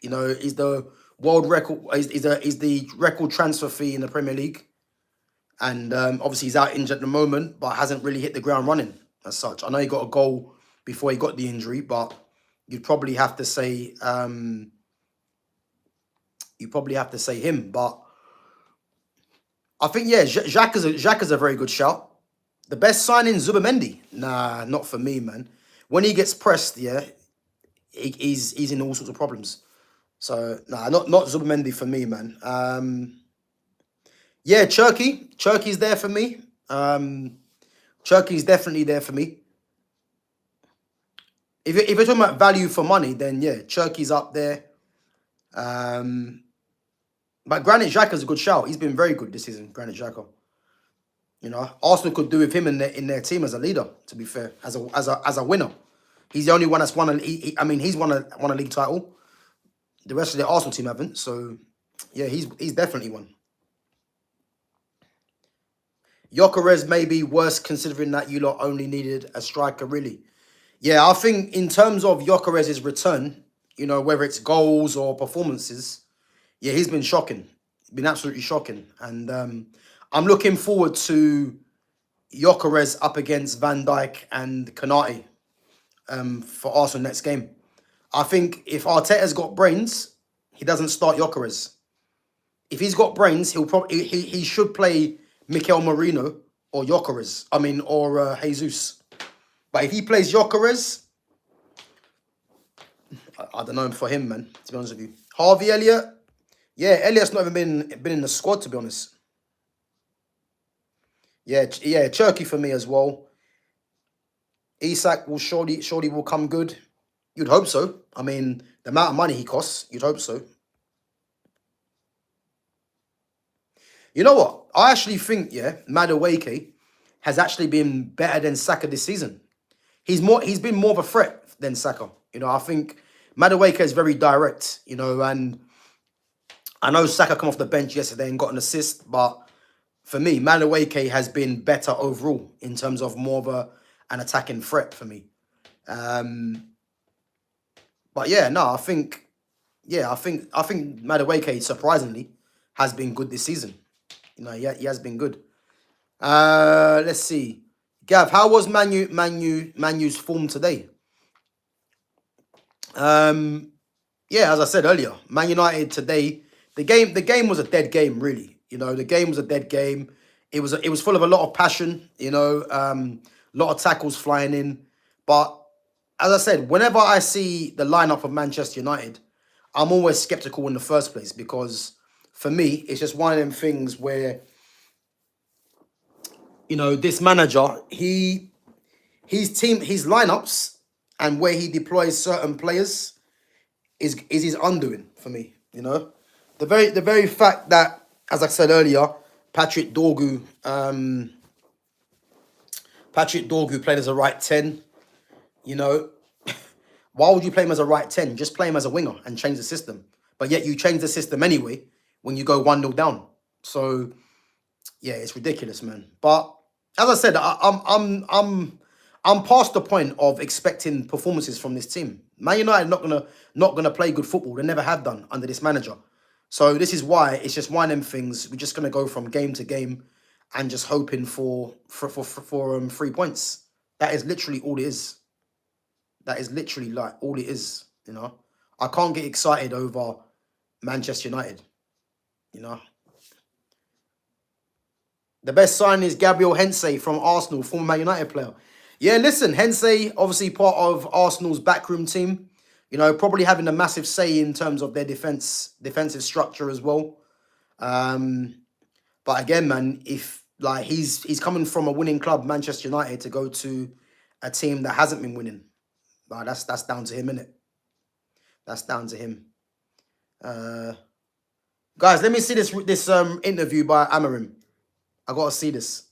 You know, is the world record is the record transfer fee in the Premier League, and obviously he's out injured at the moment, but hasn't really hit the ground running as such. I know he got a goal before he got the injury, but you'd probably have to say him. But I think Xhaka's a very good shout. The best signing, Zubamendi. Nah, not for me, man. When he gets pressed, yeah, he's in all sorts of problems. So nah, not Zubamendi for me, man. Yeah, Cherky's there for me. Cherky's definitely there for me. If you're talking about value for money, then yeah, Cherky's up there. But Granit Xhaka's a good shout. He's been very good this season, Granit Xhaka. You know, Arsenal could do with him in their team as a leader. To be fair, as a winner, he's the only one that's won. He's won a league title. The rest of the Arsenal team haven't. So yeah, he's definitely one. Gyökeres may be worse considering that you lot only needed a striker, really. Yeah, I think in terms of Gyökeres' return, you know, whether it's goals or performances, yeah, he's been shocking. Been absolutely shocking. And I'm looking forward to Gyökeres up against Van Dijk and Konate for Arsenal next game. I think if Arteta's got brains, he doesn't start Gyökeres. If he's got brains, he should play Mikel Merino or Gyökeres. Or Jesus. But if he plays Gyökeres, I don't know for him, man. To be honest with you, Harvey Elliott. Yeah, Elliott's not even been in the squad, to be honest. Yeah, Cherky for me as well. Isak will surely will come good. You'd hope so. I mean, the amount of money he costs, you'd hope so. You know what? I actually think, yeah, Madueke has actually been better than Saka this season. He's been more of a threat than Saka. You know, I think Madueke is very direct, you know, and I know Saka come off the bench yesterday and got an assist, but for me, Madueke has been better overall in terms of more of an attacking threat for me. But yeah, no, I think Madueke surprisingly has been good this season. You know, he has been good. Let's see. Gav, how was Manu's form today? Yeah, as I said earlier, Man United today, the game was a dead game, really. You know, the game was a dead game. It was full of a lot of passion. You know, a lot of tackles flying in. But as I said, whenever I see the lineup of Manchester United, I'm always skeptical in the first place because for me, it's just one of them things where this manager, his lineups and where he deploys certain players is his undoing for me. The very fact that, as I said earlier, Patrick Dorgu, played as a right 10. You know, why would you play him as a right 10? Just play him as a winger and change the system. But yet you change the system anyway when you go 1-0 down. So yeah, it's ridiculous, man. But as I said, I'm past the point of expecting performances from this team. Man United not gonna play good football. They never have done under this manager. So this is why it's just one of them things. We're just gonna go from game to game and just hoping for 3 points. That is literally all it is. That is literally like all it is. I can't get excited over Manchester United. The best sign is Gabriel Hensey from Arsenal, former Man United player. Yeah, listen, Hensey, obviously part of Arsenal's backroom team. Probably having a massive say in terms of their defensive structure as well. But again, man, if like he's coming from a winning club, Manchester United, to go to a team that hasn't been winning, but that's down to him, innit? That's down to him. Guys, let me see this interview by Amorim. I gotta see this.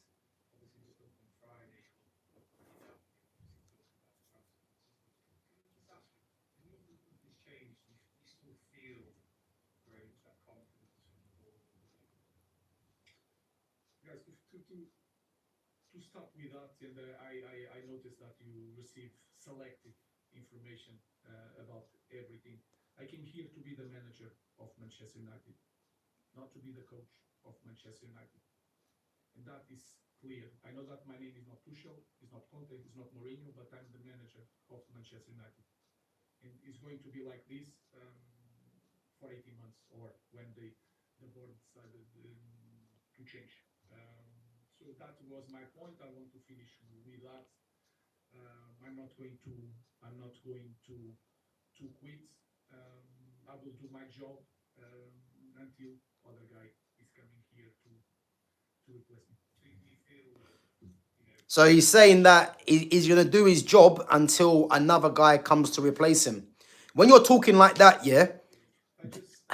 So he's saying that he's going to do his job until another guy comes to replace him. When you're talking like that, yeah,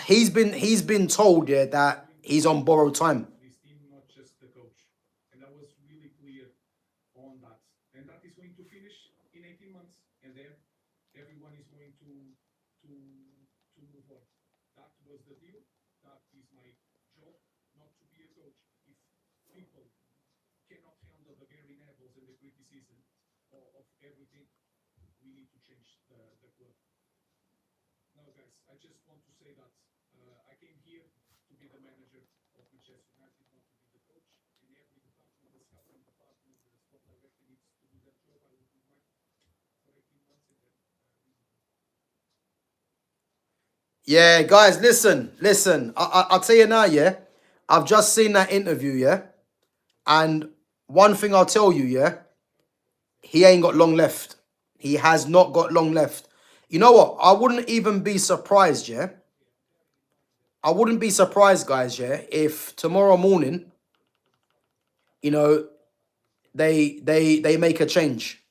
he's been told, yeah, that he's on borrowed time. Yeah, guys, listen. I'll tell you now, yeah. I've just seen that interview, yeah. And one thing I'll tell you, yeah, he ain't got long left. He has not got long left. You know what? I wouldn't even be surprised, yeah. I wouldn't be surprised, guys, yeah, if tomorrow morning, you know, they make a change.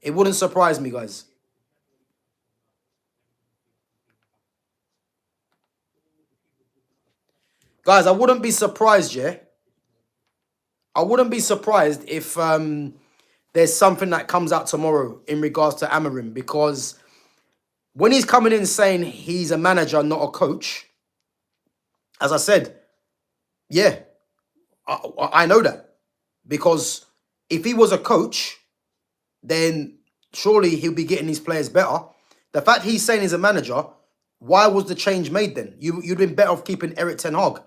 It wouldn't surprise me, guys. Guys, I wouldn't be surprised, yeah. I wouldn't be surprised if there's something that comes out tomorrow in regards to Amorim, because when he's coming in saying he's a manager, not a coach, as I said, yeah, I know that. Because if he was a coach, then surely he'll be getting his players better. The fact he's saying he's a manager, why was the change made then? You'd been better off keeping Eric Ten Hag.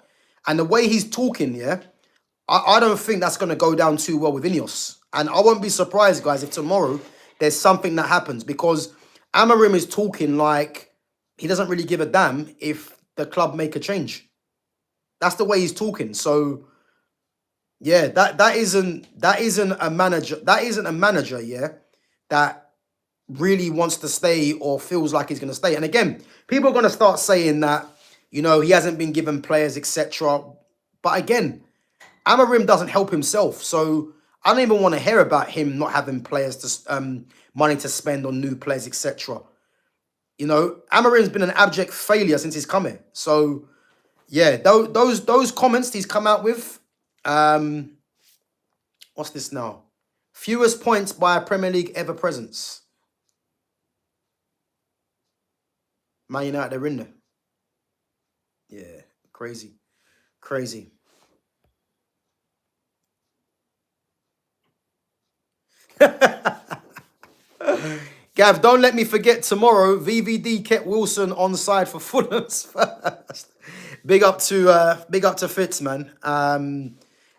And the way he's talking, yeah, I don't think that's going to go down too well with Ineos. And I won't be surprised, guys, if tomorrow there's something that happens, because Amorim is talking like he doesn't really give a damn if the club make a change. That's the way he's talking. So yeah, that isn't a manager. That isn't a manager, yeah, that really wants to stay or feels like he's going to stay. And again, people are going to start saying that, you know, he hasn't been given players, etc. But again, Amorim doesn't help himself, so I don't even want to hear about him not having players to money to spend on new players, etc. You know, Amorim's been an abject failure since he's come here. So yeah, those comments he's come out with. What's this now? Fewest points by a Premier League ever presence. Man United, they're in there. Yeah, crazy. Crazy. Gav, don't let me forget tomorrow. VVD kept Wilson on side for Fulham's first. Big up to Fitz, man.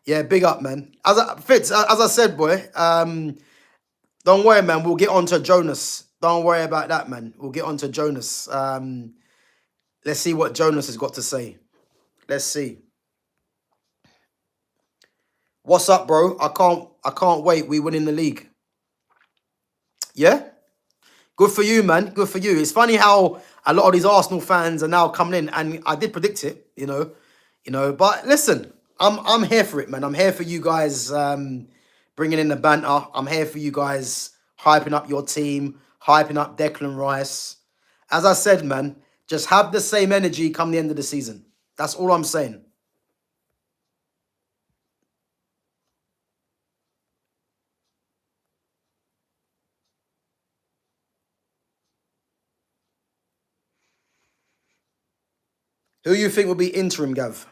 Yeah, big up, man. Fitz, as I said, boy. Don't worry, man. We'll get on to Jonas. Don't worry about that, man. We'll get on to Jonas. Let's see what Jonas has got to say. Let's see. What's up, bro? I can't wait. We win in the league. Yeah? Good for you, man. Good for you. It's funny how a lot of these Arsenal fans are now coming in, and I did predict it, you know. But listen, I'm here for it, man. I'm here for you guys bringing in the banter. I'm here for you guys hyping up your team, hyping up Declan Rice. As I said, man, just have the same energy come the end of the season. That's all I'm saying. Who you think will be interim, Gav?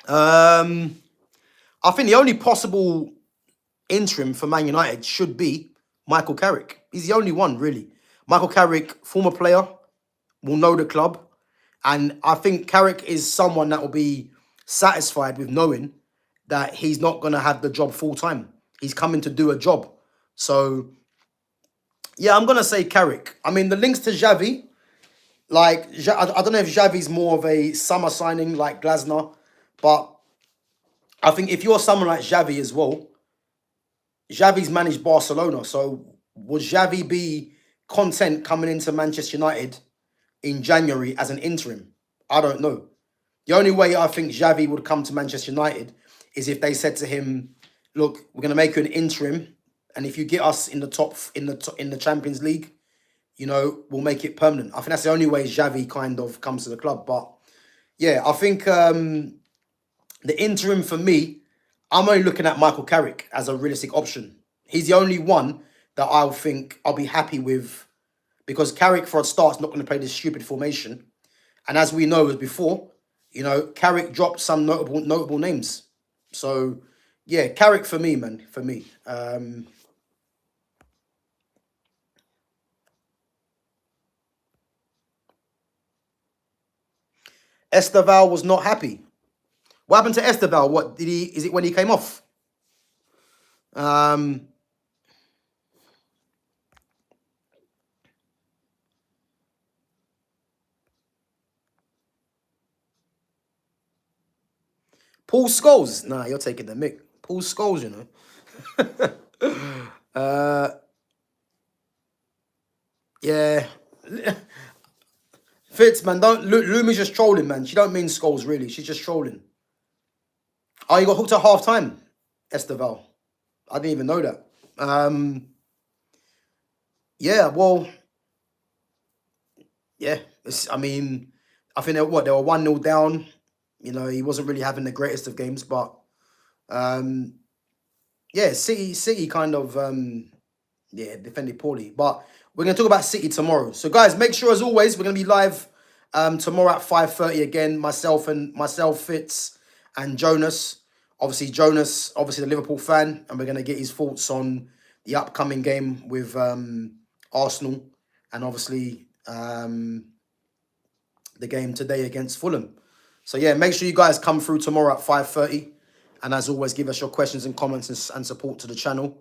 I think the only possible interim for Man United should be Michael Carrick. He's the only one, really. Michael Carrick, former player, will know the club. And I think Carrick is someone that will be satisfied with knowing that he's not going to have the job full time. He's coming to do a job. So, yeah, I'm going to say Carrick. I mean, the links to Xavi, like, I don't know if Xavi's more of a summer signing like Glasner, but I think if you're someone like Xavi as well, Xavi's managed Barcelona. So would Xavi be content coming into Manchester United in January as an interim? I don't know. The only way I think Xavi would come to Manchester United is if they said to him, look, we're going to make you an interim, and if you get us in the top in the Champions League, you know, we'll make it permanent. I think that's the only way Xavi kind of comes to the club. But yeah, I think the interim for me, I'm only looking at Michael Carrick as a realistic option. He's the only one that I'll think I'll be happy with, because Carrick, for a start, is not going to play this stupid formation. And as we know as before, you know, Carrick dropped some notable names. So yeah, Carrick for me, man, for me. Esteval was not happy. What happened to Esteval? What did he? Is it when he came off? Paul Scholes. Nah, you're taking the mick. Paul Scholes, you know. Yeah. Fitz, man, don't Lumi's just trolling, man. She don't mean Scholes, really. She's just trolling. Oh, you got hooked at half time, Esteval. I didn't even know that. Yeah, well, yeah. I mean, I think they were 1-0 down. You know, he wasn't really having the greatest of games, but yeah, City kind of defended poorly. But we're gonna talk about City tomorrow. So guys, make sure as always we're gonna be live tomorrow at 5:30 again. Myself, Fitz, and Jonas. Obviously, Jonas, the Liverpool fan, and we're gonna get his thoughts on the upcoming game with Arsenal, and obviously the game today against Fulham. So yeah, make sure you guys come through tomorrow at 5:30. And as always, give us your questions and comments and support to the channel.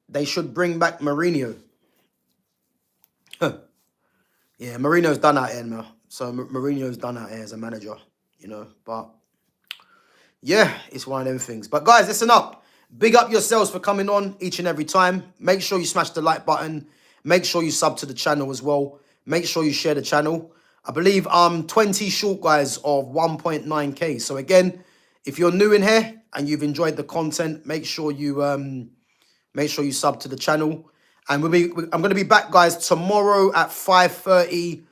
They should bring back Mourinho. Yeah, Mourinho's done out here now. So Mourinho's done out here as a manager, you know. But yeah, it's one of them things. But guys, listen up. Big up yourselves for coming on each and every time. Make sure you smash the like button. Make sure you sub to the channel as well. Make sure you share the channel. I believe I'm 20 short, guys, of 1.9k. So again, if you're new in here and you've enjoyed the content, make sure you sub to the channel. And I'm going to be back, guys, tomorrow at 5:30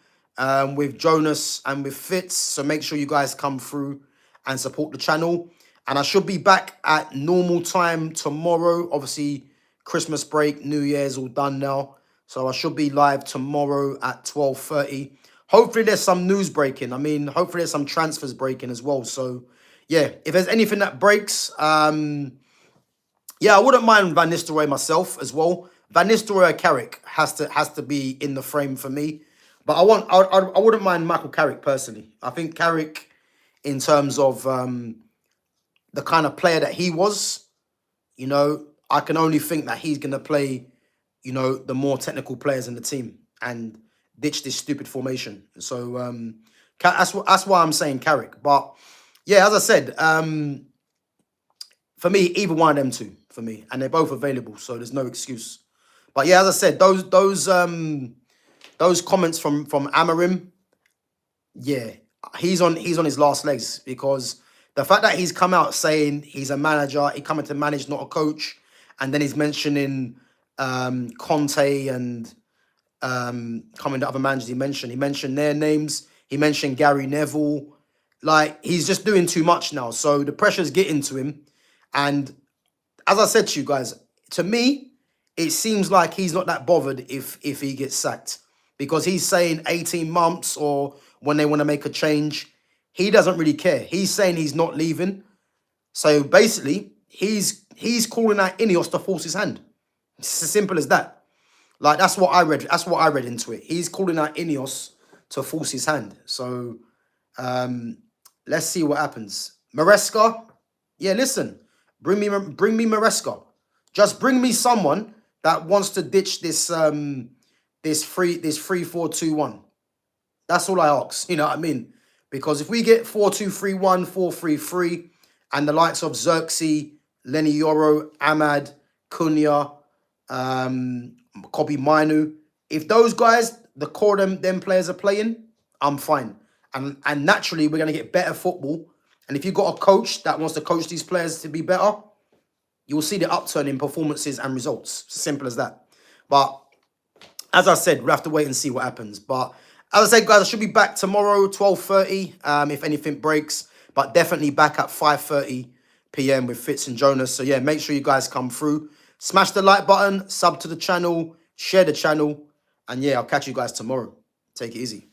with Jonas and with Fitz. So make sure you guys come through and support the channel. And I should be back at normal time tomorrow. Obviously, Christmas break, New Year's all done now. So I should be live tomorrow at 12:30. Hopefully, there's some news breaking. I mean, hopefully, there's some transfers breaking as well. So, yeah, if there's anything that breaks, yeah, I wouldn't mind Van Nistelrooy myself as well. Van Nistelrooy or Carrick has to be in the frame for me. But I wouldn't mind Michael Carrick personally. I think Carrick, in terms of the kind of player that he was, you know, I can only think that he's going to play, you know, the more technical players in the team and ditch this stupid formation. So that's why I'm saying Carrick. But yeah, as I said, for me, either one of them two for me, and they're both available, so there's no excuse. But yeah, as I said, those comments from Amorim, yeah, he's on his last legs, because the fact that he's come out saying he's a manager, he coming to manage, not a coach, and then he's mentioning Conte and coming to other managers he mentioned their names, he mentioned Gary Neville. Like, he's just doing too much now, so the pressure's getting to him. And as I said to you guys, to me, it seems like he's not that bothered if he gets sacked, because he's saying 18 months or when they want to make a change. He doesn't really care. He's saying he's not leaving. So basically, he's calling out Ineos to force his hand. It's as simple as that. Like, that's what I read. That's what I read into it. He's calling out Ineos to force his hand. So let's see what happens. Maresca, yeah, listen, bring me Maresca. Just bring me someone that wants to ditch this 3-4-2-1. That's all I ask. You know what I mean? Because if we get 4-2-3-1, 4-3-3, and the likes of ZIRKZEE, Leny Yoro, Ahmad, Cunha, Kobe Mainu, if those guys, the core of them players are playing, I'm fine. And naturally, we're going to get better football. And if you've got a coach that wants to coach these players to be better, you will see the upturn in performances and results. It's as simple as that. But as I said, we'll have to wait and see what happens. But as I said, guys, I should be back tomorrow, 12:30, if anything breaks. But definitely back at 5:30 p.m. with Fitz and Jonas. So yeah, make sure you guys come through. Smash the like button, sub to the channel, share the channel. And yeah, I'll catch you guys tomorrow. Take it easy.